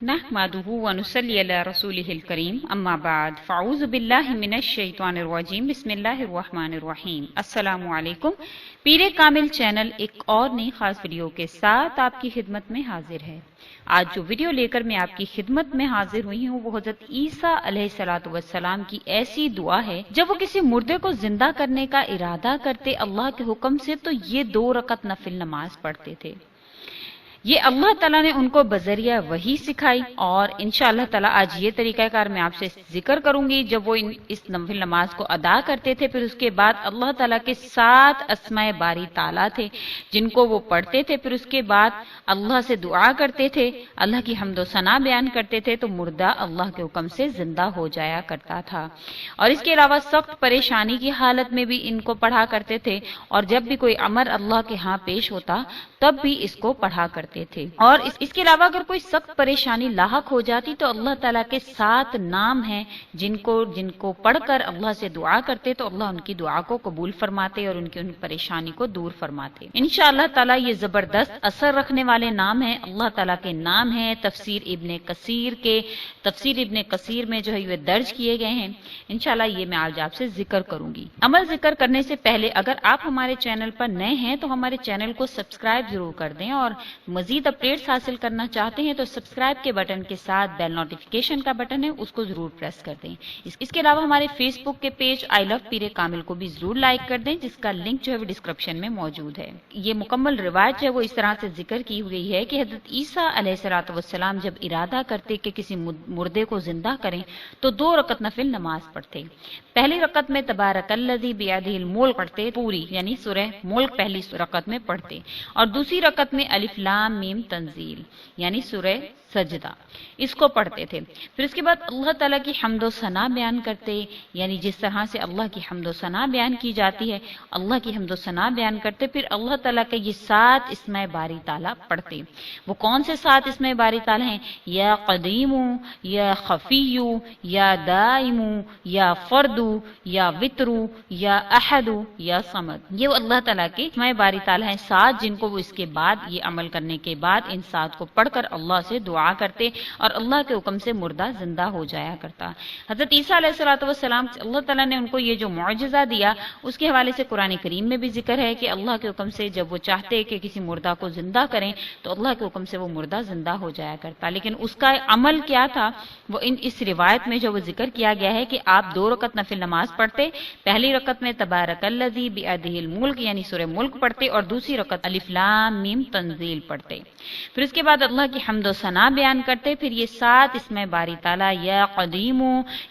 نحمده ونصلي على رسوله الكريم اما بعد فاعوذ باللہ من الشیطان الرجیم بسم اللہ الرحمن الرحیم۔ السلام علیکم۔ پیر کامل چینل ایک اور نئی خاص ویڈیو کے ساتھ آپ کی خدمت میں حاضر ہے۔ آج جو ویڈیو لے کر میں آپ کی خدمت میں حاضر ہوئی ہوں وہ حضرت عیسیٰ علیہ السلام کی ایسی دعا ہے جب وہ کسی مردے کو زندہ کرنے کا ارادہ کرتے اللہ کے حکم سے تو یہ 2 رکعت نفل نماز پڑھتے تھے۔ یہ اللہ تعالیٰ نے ان کو بذریعہ وحی سکھائی، اور انشاءاللہ تعالیٰ آج یہ طریقہ کار میں آپ سے ذکر کروں گی۔ جب وہ اس نفل نماز کو ادا کرتے تھے پھر اس کے بعد اللہ تعالیٰ کے 7 اسماء باری تعالیٰ تھے جن کو وہ پڑھتے تھے، پھر اس کے بعد اللہ سے دعا کرتے تھے، اللہ کی حمد و ثنا بیان کرتے تھے تو مردہ اللہ کے حکم سے زندہ ہو جایا کرتا تھا۔ اور اس کے علاوہ سخت پریشانی کی حالت میں بھی ان کو پڑھا کرتے تھے، اور جب بھی کوئی امر اللہ کے ہاں پیش ہوتا تب بھی اس کو پڑھا کرتے تھے۔ اور اس کے علاوہ اگر کوئی سخت پریشانی لاحق ہو جاتی تو اللہ تعالیٰ کے 7 نام ہیں جن کو پڑھ کر اللہ سے دعا کرتے تو اللہ ان کی دعا کو قبول فرماتے اور ان کی پریشانی کو دور فرماتے۔ انشاءاللہ تعالیٰ یہ زبردست اثر رکھنے والے نام ہیں، اللہ تعالیٰ کے نام ہیں، تفسیر ابن کثیر میں جو ہے یہ درج کیے گئے ہیں۔ انشاءاللہ یہ میں آج آپ سے ذکر کروں گی۔ عمل ذکر کرنے سے پہلے اگر آپ ہمارے چینل پر نئے ہیں تو ہمارے چینل کو سبسکرائب ضرور کر دیں، اور مزید اپڈیٹس حاصل کرنا چاہتے ہیں تو سبسکرائب کے بٹن کے ساتھ بیل نوٹیفیکیشن کا بٹن ہے اس کو ضرور پریس کر دیں۔ اس کے علاوہ ہمارے فیس بک کے پیج آئی لو پیر کامل کو بھی ضرور لائک کر دیں، جس کا لنک جو ہے وہ ڈسکرپشن میں موجود ہے۔ یہ مکمل روایت ہے وہ اس طرح سے ذکر کی ہوئی ہے کہ حضرت عیسیٰ علیہ السلام جب ارادہ کرتے کہ کسی مردے کو زندہ کریں تو 2 رکعت نفل نماز پڑھتے۔ پہلی رکعت میں تبارک الذی بیدہ الملک پڑھتے، پوری یعنی سورہ ملک پہلی رکعت میں پڑھتے، اور دوسری رکعت میں الف لام میم تنزیل یعنی سورہ سجدہ اس کو پڑھتے تھے۔ پھر اس کے بعد اللہ تعالیٰ کی حمد و ثنا بیان کرتے، یعنی جس طرح سے اللہ کی حمد و ثنا بیان کی جاتی ہے اللہ کی حمد و ثنا بیان کرتے، پھر اللہ تعالیٰ کے یہ 7 اسماء باری تعالیٰ پڑھتے۔ وہ کون سے 7 اسماء باری تعالیٰ ہیں؟ یا قدیم، یا خفی، یا دائم، یا فرد، یا وتر، یا احد، یا صمد۔ یہ اللہ تعالیٰ کے اسماء باری تعالیٰ ہیں 7 جن کو وہ اس کے بعد یہ عمل کرنے کے بعد ان 7 کو پڑھ کر اللہ سے دعا کرتے اور اللہ کے حکم سے مردہ زندہ ہو جایا کرتا۔ حضرت عیسیٰ علیہ السلام اللہ تعالیٰ نے ان کو یہ جو معجزہ دیا اس کے حوالے سے قرآن کریم میں بھی ذکر ہے کہ اللہ کے حکم سے جب وہ چاہتے کہ کسی مردہ کو زندہ کریں تو اللہ کے حکم سے وہ مردہ زندہ ہو جایا کرتا۔ لیکن اس کا عمل کیا تھا وہ اس روایت میں جو وہ ذکر کیا گیا ہے کہ آپ 2 رکعت نفل نماز پڑھتے، پہلی رکعت میں تبارک الذی بیدہ الملک یعنی سورہ ملک پڑھتے، اور دوسری رکعت الف لام میم تنزیل پڑھتے۔ پھر اس کے بعد اللہ کی حمد و ثنا بیان کرتے، پھر یہ 7 اسماء باری تعالیٰ یا قدیم،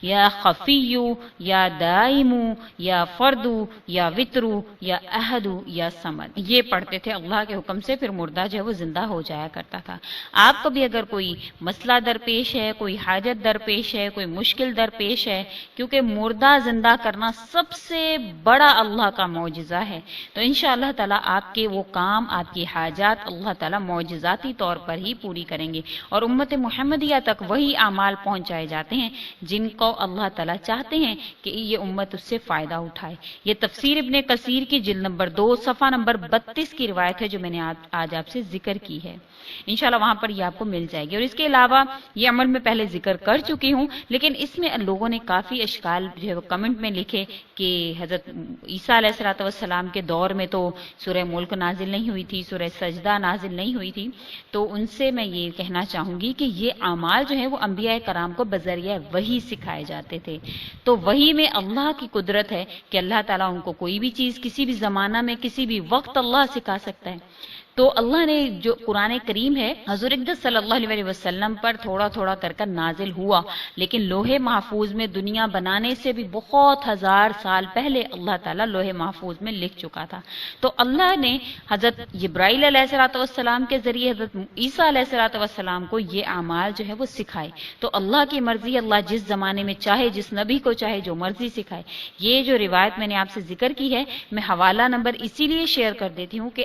یا خفی، یا دائم، یا فرد، یا وتر، یا احد، یا صمد یہ پڑھتے تھے اللہ کے حکم سے، پھر مردہ جو ہے وہ زندہ ہو جایا کرتا تھا۔ آپ کو بھی اگر کوئی مسئلہ درپیش ہے، کوئی حاجت درپیش ہے، کوئی مشکل درپیش ہے، کیونکہ مردہ زندہ کرنا سب سے بڑا اللہ کا معجزہ ہے، تو انشاءاللہ تعالیٰ آپ کے وہ کام، آپ کی حاجات اللہ تعالیٰ معجزاتی طور پر ہی پوری کریں گے، اور امت محمدیہ تک وہی اعمال پہنچائے جاتے ہیں جن کو اللہ تعالیٰ چاہتے ہیں کہ یہ امت اس سے فائدہ اٹھائے۔ یہ تفسیر ابن کثیر کی جلد نمبر 2 صفحہ نمبر 32 کی روایت ہے جو میں نے آج آپ سے ذکر کی ہے۔ انشاءاللہ وہاں پر یہ آپ کو مل جائے گی۔ اور اس کے علاوہ یہ عمل میں پہلے ذکر کر چکی ہوں، لیکن اس میں لوگوں نے کافی اشکال جو ہے وہ کمنٹ میں لکھے کہ حضرت عیسیٰ علیہ السلام کے دور میں تو سورہ ملک نازل نہیں ہوئی تھی، سورہ سجدہ نازل نہیں ہوئی تھی، تو ان سے میں یہ کہنا چاہوں گی کہ یہ اعمال جو ہیں وہ انبیاء کرام کو بذریعہ وحی سکھائے جاتے تھے، تو وحی میں اللہ کی قدرت ہے کہ اللہ تعالیٰ ان کو کوئی بھی چیز کسی بھی زمانہ میں کسی بھی وقت اللہ سکھا سکتا ہے۔ تو اللہ نے جو قرآن کریم ہے حضور اقدس صلی اللہ علیہ وسلم پر تھوڑا تھوڑا کر نازل ہوا، لیکن لوح محفوظ میں دنیا بنانے سے بھی بہت 1000 سال پہلے اللہ تعالیٰ لوح محفوظ میں لکھ چکا تھا۔ تو اللہ نے حضرت جبرائیل علیہ السلام کے ذریعے حضرت عیسیٰ علیہ السلام کو یہ اعمال جو ہے وہ سکھائے۔ تو اللہ کی مرضی، اللہ جس زمانے میں چاہے جس نبی کو چاہے جو مرضی سکھائے۔ یہ جو روایت میں نے آپ سے ذکر کی ہے میں حوالہ نمبر اسی لیے شیئر کر دیتی ہوں کہ